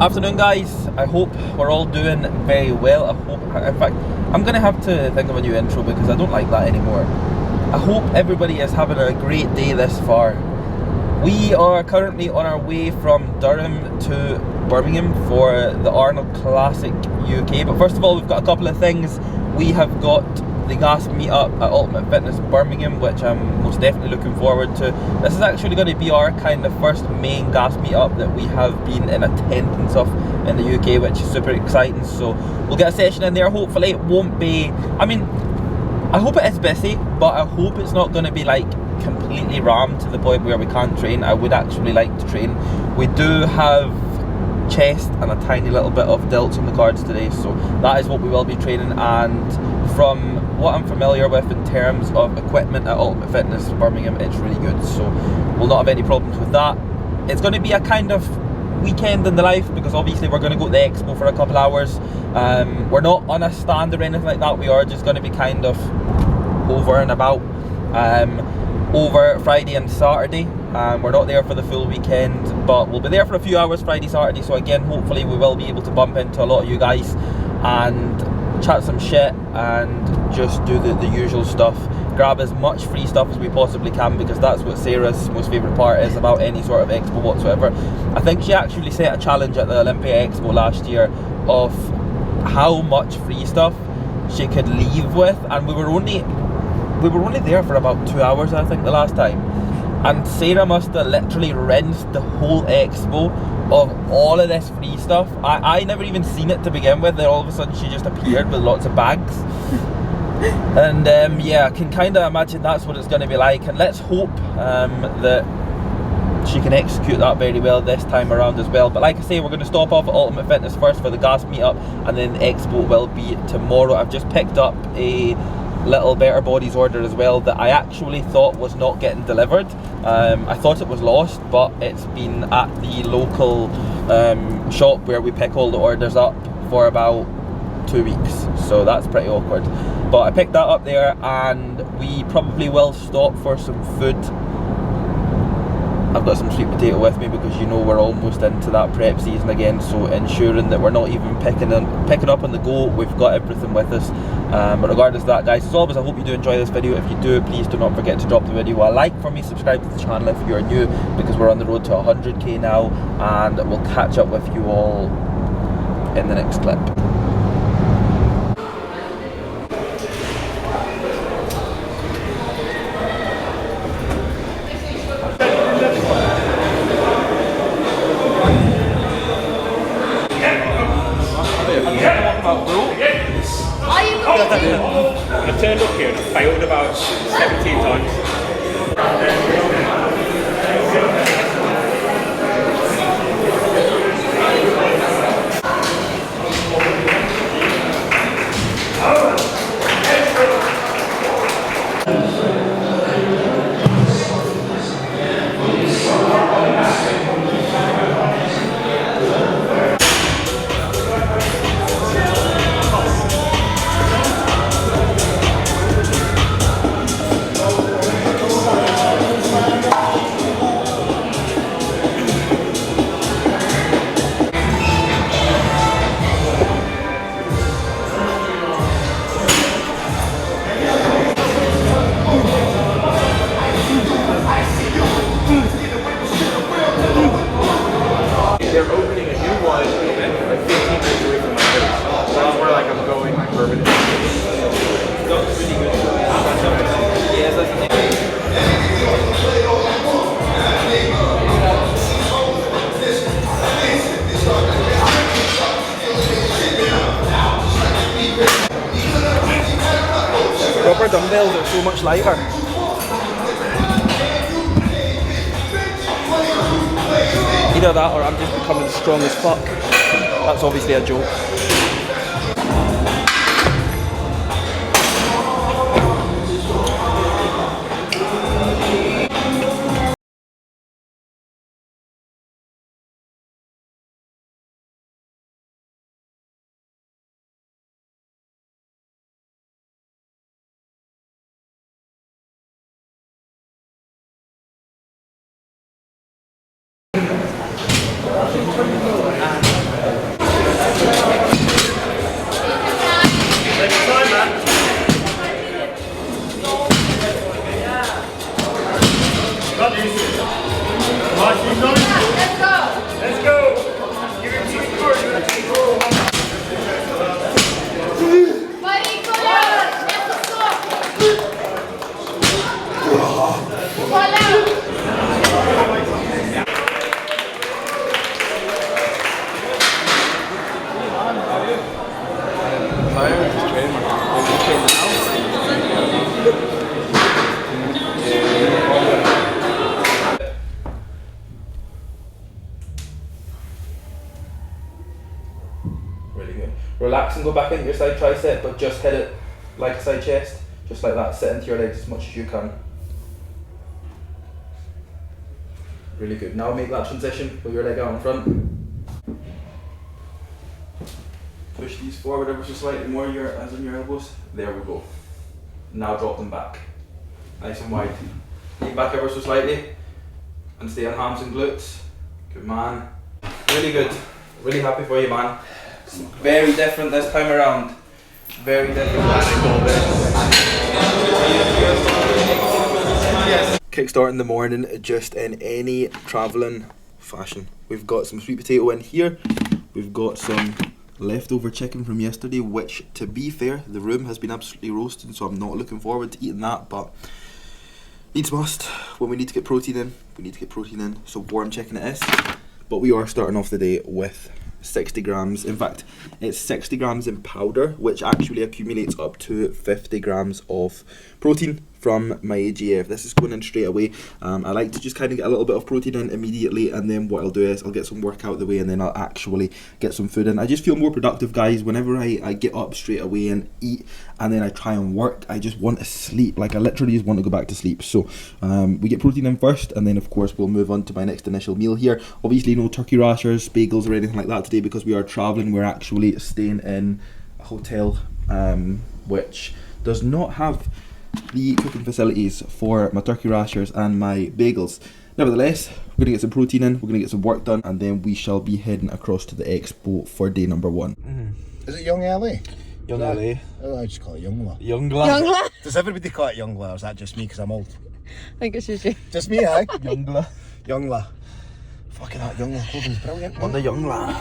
Afternoon guys, I hope we're all doing very well. I hope, in fact, I'm going to have to think of a new intro because I don't like that anymore. I hope everybody is having a great day this far. We are currently on our way from Durham to Birmingham for the Arnold Classic UK. But first of all, we've got a couple of things. We have got the gas meetup at Ultimate Fitness Birmingham, which I'm most definitely looking forward to. This is actually going to be our kind of first main gas meetup that we have been in attendance of in the UK, which is super exciting. So we'll get a session in there. Hopefully it won't be, I mean, I hope it is busy, but I hope it's not going to be like completely rammed to the point where we can't train. I would actually like to train. We do have chest and a tiny little bit of delts on the cards today, so that is what we will be training. And from what I'm familiar with in terms of equipment at Ultimate Fitness Birmingham, it's really good, so we'll not have any problems with that. It's going to be a kind of weekend in the life because obviously we're going to go to the Expo for a couple hours. We're not on a stand or anything like that. We are just going to be kind of over and about over Friday and Saturday. We're not there for the full weekend, but we'll be there for a few hours Friday, Saturday. So again, hopefully we will be able to bump into a lot of you guys and chat some shit and just do the usual stuff. Grab as much free stuff as we possibly can because that's what Sarah's most favourite part is about any sort of expo whatsoever. I think she actually set a challenge at the Olympia Expo last year of how much free stuff she could leave with, and we were only there for about 2 hours, I think, the last time. And Sarah must have literally rinsed the whole expo of all of this free stuff. I never even seen it to begin with, then all of a sudden she just appeared with lots of bags. And yeah, I can kind of imagine that's what it's going to be like, and let's hope that she can execute that very well this time around as well. But like I say, we're going to stop off at Ultimate Fitness first for the gas meetup, and then the expo will be tomorrow. I've just picked up a little Better Bodies order as well that I actually thought was not getting delivered. I thought it was lost, but it's been at the local shop where we pick all the orders up for about 2 weeks, so that's pretty awkward. But I picked that up there, and we probably will stop for some food. I've got some sweet potato with me because you know we're almost into that prep season again, so ensuring that we're not even picking up on the go, we've got everything with us. But regardless of that, guys, as always, I hope you do enjoy this video. If you do, please do not forget to drop the video a like for me, subscribe to the channel if you're new, because we're on the road to 100k now, and we'll catch up with you all in the next clip. I turned up here and I failed about 17 times. They're opening a new one like 15 minutes away from my house. So that's where like I'm going permanently. That's really good. Yes, that's rubber dumbbells are so much lighter. Either that or I'm just becoming strong as fuck. That's obviously a joke. Really good. Relax and go back into your side tricep, but just hit it like a side chest. Just like that. Sit into your legs as much as you can. Really good. Now make that transition with your leg out in front. Push these forward ever so slightly more as in your elbows. There we go. Now drop them back. Nice and wide. Lean back ever so slightly. And stay on hams and glutes. Good man. Really good. Really happy for you, man. Very different this time around. Very different. Kickstart in the morning just in any travelling fashion. We've got some sweet potato in here. We've got some leftover chicken from yesterday, which, to be fair, the room has been absolutely roasting, so I'm not looking forward to eating that, but needs must. When we need to get protein in, we need to get protein in, so warm chicken it is. But we are starting off the day with 60 grams. In fact, it's 60 grams in powder, which actually accumulates up to 50 grams of protein from my AGF. This is going in straight away. I like to just kind of get a little bit of protein in immediately, and then what I'll do is I'll get some work out of the way, and then I'll actually get some food in. I just feel more productive, guys, whenever I get up straight away and eat, and then I try and work. I just want to sleep. Like, I literally just want to go back to sleep. So we get protein in first, and then of course we'll move on to my next initial meal here. Obviously no turkey rashers, bagels or anything like that today, because we are traveling. We're actually staying in a hotel which does not have the cooking facilities for my turkey rashers and my bagels. Nevertheless, we're going to get some protein in, we're going to get some work done, and then we shall be heading across to the Expo for day number 1. Is it Young LA? Young LA. Oh, I just call it Youngla. Youngla. Youngla? Does everybody call it Youngla, or is that just me because I'm old? I think it's just you. Just me, aye? Youngla. Youngla. Fucking that Youngla clothing's brilliant. On the Youngla.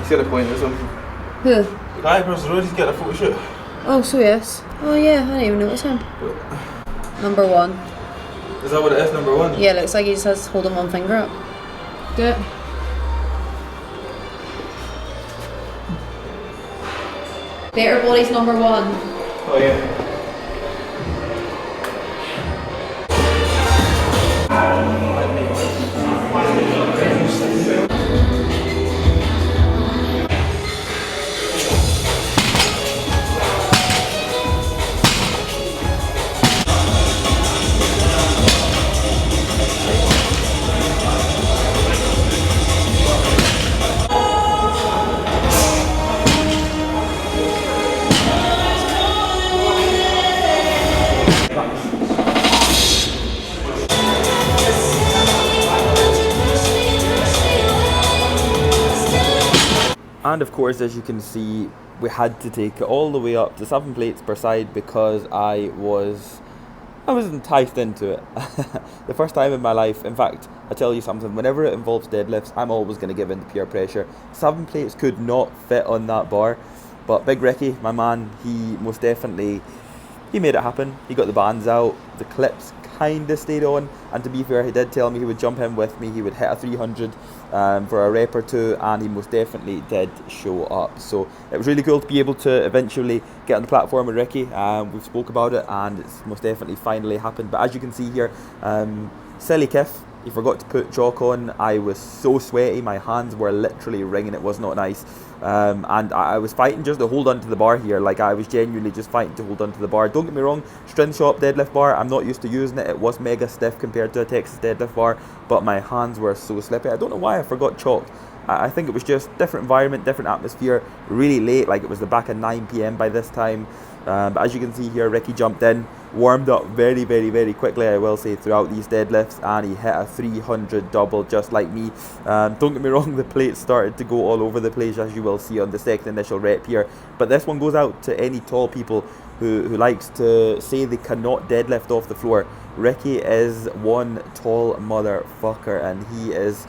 He's got a point or something. Who? The guy across the road, he's got a photo shoot. Oh, so yes. Oh yeah, I didn't even notice him. Number 1. Is that what it is, number 1? Yeah, looks like he just has holding one finger up. Do it. Better body's number 1. Oh yeah. And of course, as you can see, we had to take it all the way up to 7 plates per side because I was enticed into it. The first time in my life. In fact, I tell you something, whenever it involves deadlifts, I'm always going to give in to peer pressure. 7 plates could not fit on that bar, but Big Ricky, my man, he most definitely, he made it happen. He got the bands out, the clips kind of stayed on, and to be fair, he did tell me he would jump in with me, he would hit a 300 for a rep or two, and he most definitely did show up. So it was really cool to be able to eventually get on the platform with Ricky. We've spoke about it, and it's most definitely finally happened. But as you can see here, silly Kiff, he forgot to put chalk on. I was so sweaty, my hands were literally ringing, it was not nice. And I was fighting just to hold onto the bar here. Like, I was genuinely just fighting to hold onto the bar. Don't get me wrong, strength shop deadlift bar, I'm not used to using it. It was mega stiff compared to a Texas deadlift bar, but my hands were so slippy. I don't know why I forgot chalk. I think it was just different environment, different atmosphere, really late, like it was the back of 9 PM by this time. But as you can see here, Ricky jumped in, warmed up very, very, very quickly, I will say, throughout these deadlifts, and he hit a 300 double just like me. Don't get me wrong, the plates started to go all over the place, as you will see on the second initial rep here. But this one goes out to any tall people who likes to say they cannot deadlift off the floor. Ricky is one tall motherfucker, and he is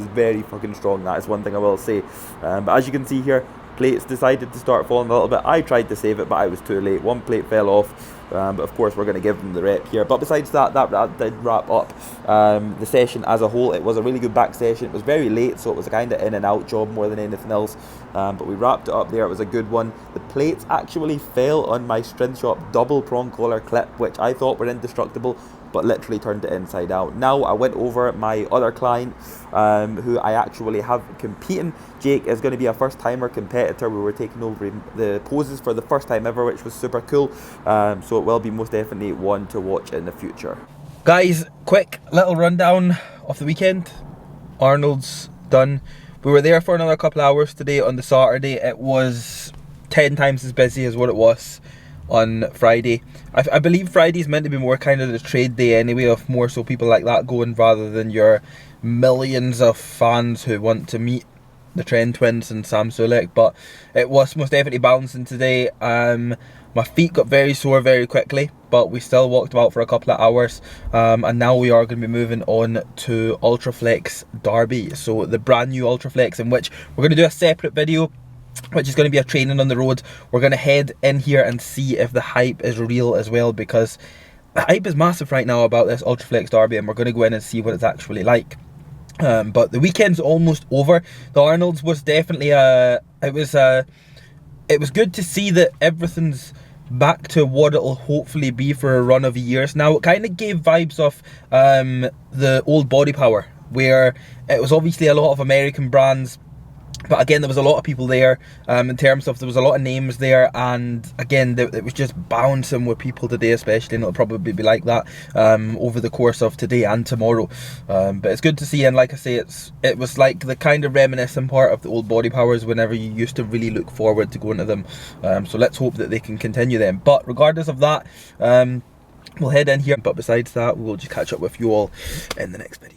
very fucking strong. That is one thing I will say. But as you can see here, plates decided to start falling a little bit. I tried to save it, but I was too late. One plate fell off. But of course, we're going to give them the rep here. But besides that did wrap up the session as a whole. It was a really good back session. It was very late, so it was a kind of in and out job more than anything else. But we wrapped it up there. It was a good one. The plates actually fell on my Strength Shop double prong collar clip, which I thought were indestructible, but literally turned it inside out. Now I went over my other client, who I actually have competing. Jake is going to be a first timer competitor. We were taking over the poses for the first time ever, which was super cool. So it will be most definitely one to watch in the future. Guys, quick little rundown of the weekend. Arnold's done. We were there for another couple of hours today on the Saturday. It was 10 times as busy as what it was on Friday. I believe Friday's meant to be more kind of the trade day anyway, of more so people like that going, rather than your millions of fans who want to meet the Trend Twins and Sam Sulek. But it was most definitely bouncing today. My feet got very sore very quickly, but we still walked about for a couple of hours, and now we are going to be moving on to Ultraflex Derby. So the brand new Ultraflex, in which we're going to do a separate video, which is going to be a training on the road. We're going to head in here and see if the hype is real as well, because the hype is massive right now about this Ultraflex Derby, and we're going to go in and see what it's actually like. But the weekend's almost over. The Arnold's was definitely it was good to see that everything's back to what it'll hopefully be for a run of years now. It kind of gave vibes of the old Body Power, where it was obviously a lot of American brands, but again there was a lot of people there, in terms of there was a lot of names there, and again it was just bouncing with people today especially, and it'll probably be like that over the course of today and tomorrow. But it's good to see, and like I say, it was like the kind of reminiscent part of the old Body Powers whenever you used to really look forward to going to them. So let's hope that they can continue them. But regardless of that, we'll head in here. But besides that, we'll just catch up with you all in the next video.